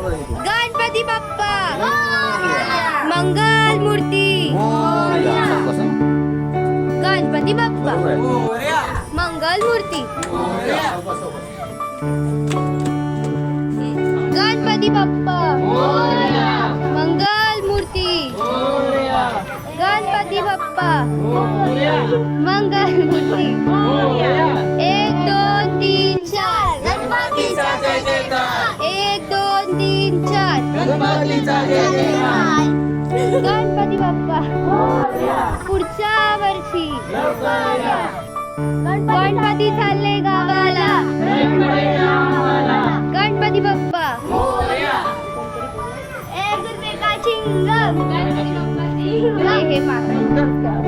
गणपती बाप्पा मंगल मूर्ती गणपती बाप्पा मंगल मूर्ती गणपती बाप्पा मंगल मूर्ती गणपती बाप्पा मंगल मूर्ती 1 2 3 4 गणपतीचा जय जयकार 1 2 3 4 गणपतीचा जय जयकार गणपती बाप्पा पुढच्या वर्षी गणपती चालले गावाला गणपती बाप्पा 1 रुपये का चिंगम हे गणपती बाप्पा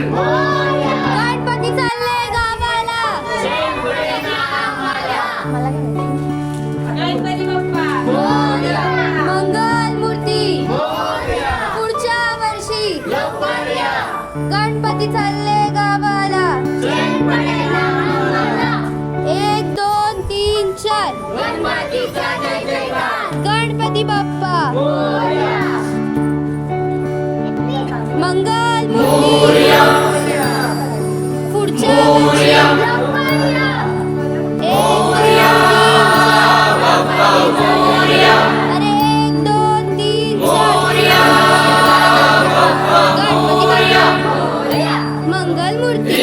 गणपती चालले गावाला गणपती बाप्पा मंगल मूर्ती पुढच्या वर्षी गणपती चालले गावाला 1 2 3 4 गणपती बाप्पा मंगल मूर्ती पुढच्या वर्षी अरे 1 2 3 मंगल मूर्ती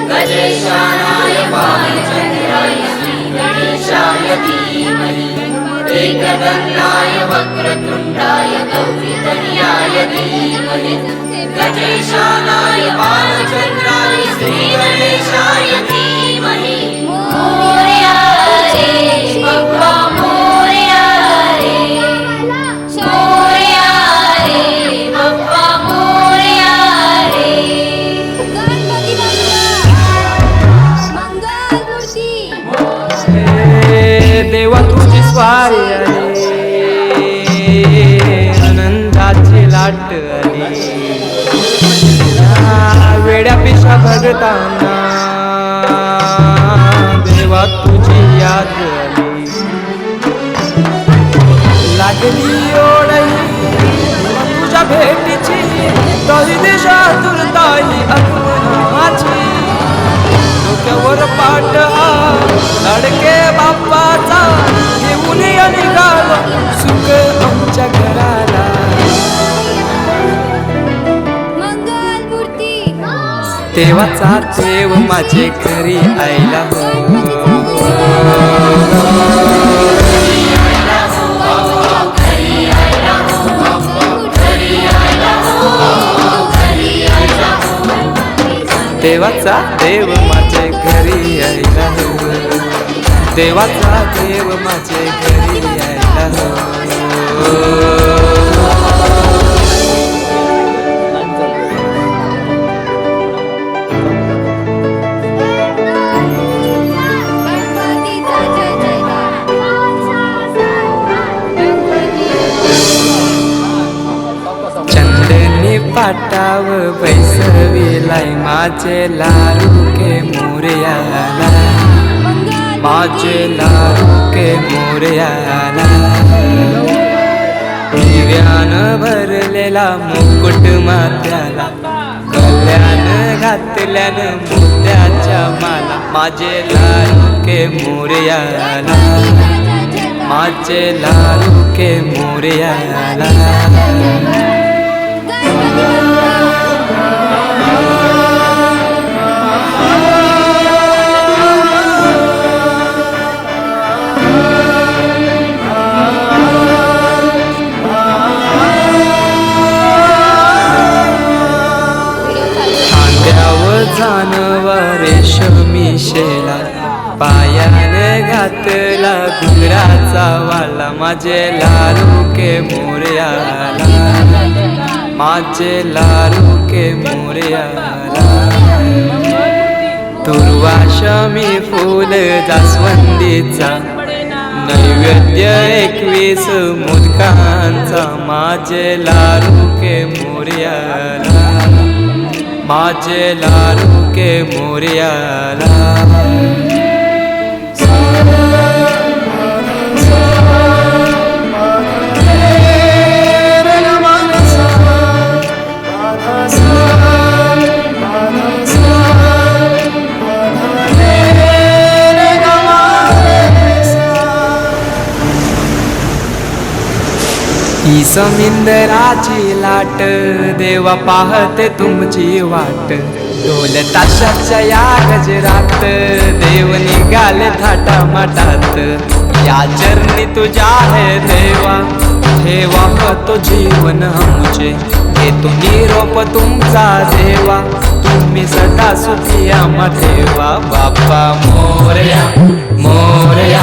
गणेशाय बालचंद्राय श्री गणेशाय धीमहि एकदन्ताय वक्रतुण्डाय गौरीतनयाय धीमहि गणेशाय बालचंद्राय श्री गणेशाय धीमहि मोरया रे बाप्पा मोरया रे मोरया रे बाप्पा मोरया रे गणपती बाप्पा मंगल मूर्ती देवा तुझी स्वारी आली आनंदाची लाट आली वेड्या पिशा भगताना देवा तुझी याद आली लागली ओढही तुझ्या भेटीची तरी दिशा दुर्दाई आगमनाची डोक्यावर पाट लडके बाप्पाचा घेऊन निघालो सुख आमच्या घराला मंगल मूर्ती देवाचा देव माझे घरी आयला हो देवाचा देव माझे घरी आयला हो देवाचा देव माझे घरी आयला हो गणपतीचा जय जयकार चंदनी पाटाव बैसविलाय माझे लाडके मोरयाला माझे लाडके मोरयाला दिव्यानं भरलेला मुकुट माथ्याला गल्यानं घातल्यानं मोत्याच्या माला माझे लाडके मोरयाला माझे लाडके मोरयाला रेशमी शेला पायाने घातला घुगराचा वाला माझे लाडू के मोरया माझे लाडू के मोरया दुर्वा शमी फूल जास्वंदीचा नैवेद्य 21 मोदकांचा माझे लाडू के मोरया माझे लाडू के मोरया ही समिंदराची लाट देवा पाहते तुमची वाट ढोल ताशाच्या या गजरात देव निघाले थाटामाटात या चरणी तुझ्या है देवा ठेवा तो जीवन आमचे घेतो निरोप तुमचा देवा तुम्ही सदा सुखी आम्हा ठेवा बाप्पा मोरया मोरया